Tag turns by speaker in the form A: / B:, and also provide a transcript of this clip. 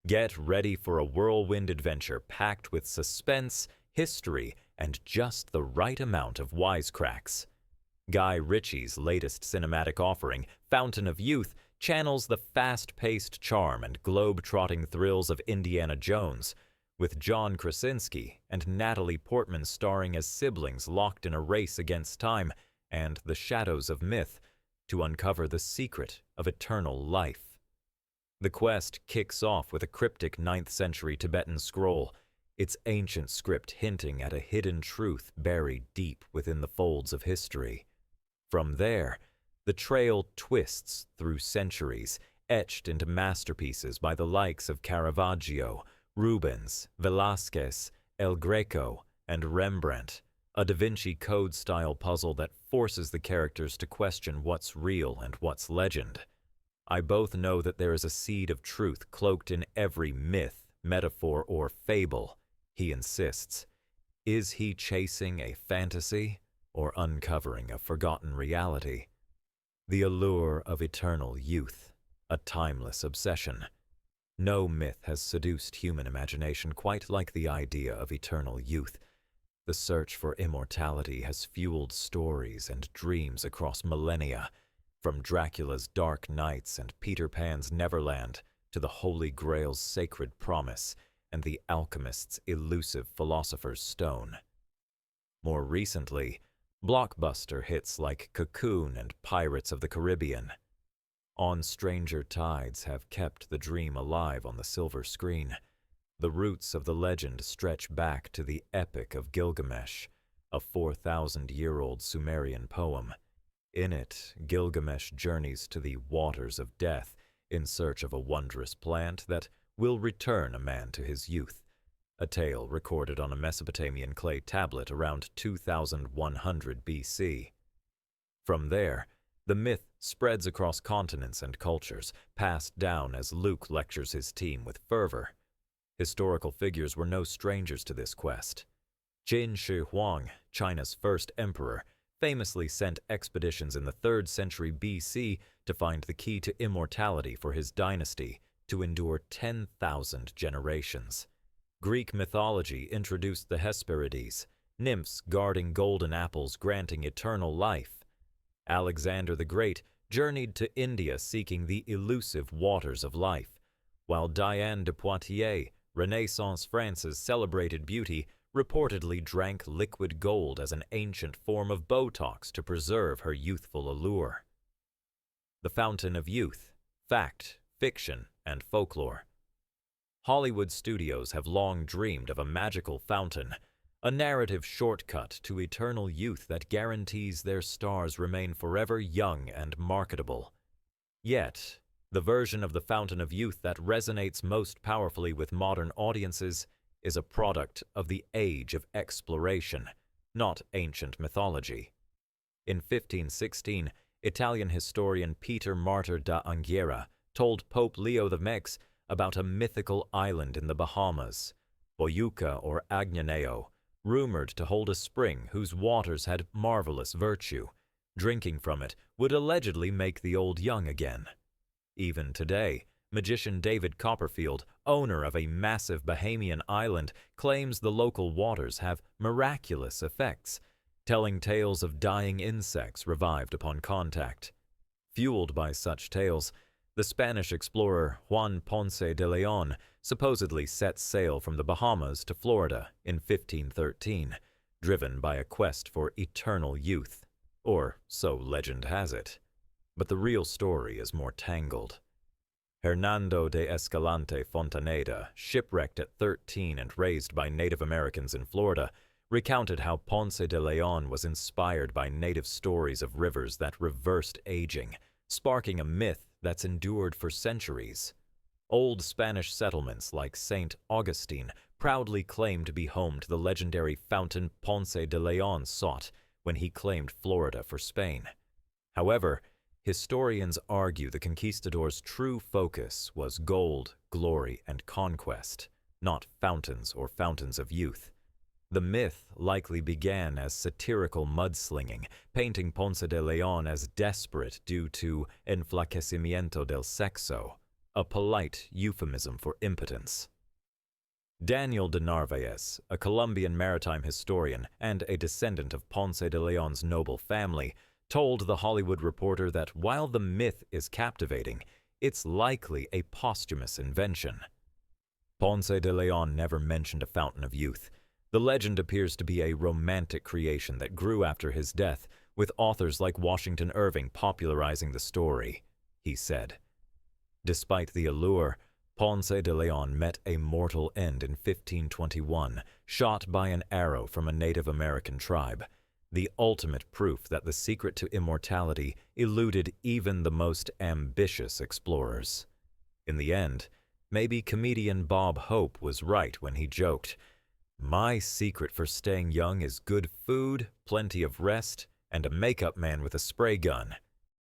A: Get ready for a whirlwind adventure packed with suspense, history, and just the right amount of wisecracks. Guy Ritchie's latest cinematic offering, Fountain of Youth, channels the fast-paced charm and globe-trotting thrills of Indiana Jones, with John Krasinski and Natalie Portman starring as siblings locked in a race against time and the shadows of myth to uncover the secret of eternal life. The quest kicks off with a cryptic 9th-century Tibetan scroll, its ancient script hinting at a hidden truth buried deep within the folds of history. From there, the trail twists through centuries, etched into masterpieces by the likes of Caravaggio, Rubens, Velázquez, El Greco, and Rembrandt, a Da Vinci Code-style puzzle that forces the characters to question what's real and what's legend. I both know that there is a seed of truth cloaked in every myth, metaphor, or fable, he insists. Is he chasing a fantasy or uncovering a forgotten reality? The allure of eternal youth, a timeless obsession. No myth has seduced human imagination quite like the idea of eternal youth. The search for immortality has fueled stories and dreams across millennia, from Dracula's dark nights and Peter Pan's Neverland to the Holy Grail's sacred promise and the alchemist's elusive philosopher's stone. More recently, blockbuster hits like Cocoon and Pirates of the Caribbean, On Stranger Tides have kept the dream alive on the silver screen. The roots of the legend stretch back to the Epic of Gilgamesh, a 4,000-year-old Sumerian poem. In it, Gilgamesh journeys to the waters of death in search of a wondrous plant that will return a man to his youth, a tale recorded on a Mesopotamian clay tablet around 2100 BC. From there, the myth spreads across continents and cultures, passed down as Luke lectures his team with fervor. Historical figures were no strangers to this quest. Qin Shi Huang, China's first emperor, famously sent expeditions in the 3rd century BC to find the key to immortality for his dynasty to endure 10,000 generations. Greek mythology introduced the Hesperides, nymphs guarding golden apples granting eternal life. Alexander the Great journeyed to India seeking the elusive waters of life, while Diane de Poitiers, Renaissance France's celebrated beauty, reportedly drank liquid gold as an ancient form of Botox to preserve her youthful allure. The Fountain of Youth, Fact, Fiction, and Folklore. Hollywood studios have long dreamed of a magical fountain, a narrative shortcut to eternal youth that guarantees their stars remain forever young and marketable. Yet, the version of the Fountain of Youth that resonates most powerfully with modern audiences is a product of the age of exploration, not ancient mythology. In 1516, Italian historian Peter Martyr da Anghiera told Pope Leo X about a mythical island in the Bahamas, Boyuca or Agnaneo, rumored to hold a spring whose waters had marvelous virtue. Drinking from it would allegedly make the old young again. Even today, magician David Copperfield, owner of a massive Bahamian island, claims the local waters have miraculous effects, telling tales of dying insects revived upon contact. Fueled by such tales, the Spanish explorer Juan Ponce de León supposedly set sail from the Bahamas to Florida in 1513, driven by a quest for eternal youth, or so legend has it. But the real story is more tangled. Hernando de Escalante Fontaneda, shipwrecked at 13 and raised by Native Americans in Florida, recounted how Ponce de León was inspired by native stories of rivers that reversed aging, sparking a myth that's endured for centuries. Old Spanish settlements like St. Augustine proudly claim to be home to the legendary fountain Ponce de León sought when he claimed Florida for Spain. However, historians argue the conquistadors' true focus was gold, glory, and conquest, not fountains or fountains of youth. The myth likely began as satirical mudslinging, painting Ponce de León as desperate due to enflaquecimiento del sexo, a polite euphemism for impotence. Daniel de Narvaez, a Colombian maritime historian and a descendant of Ponce de León's noble family, told The Hollywood Reporter that while the myth is captivating, it's likely a posthumous invention. Ponce de León never mentioned a fountain of youth. The legend appears to be a romantic creation that grew after his death, with authors like Washington Irving popularizing the story, he said. Despite the allure, Ponce de León met a mortal end in 1521, shot by an arrow from a Native American tribe, the ultimate proof that the secret to immortality eluded even the most ambitious explorers. In the end, maybe comedian Bob Hope was right when he joked, "My secret for staying young is good food, plenty of rest, and a makeup man with a spray gun."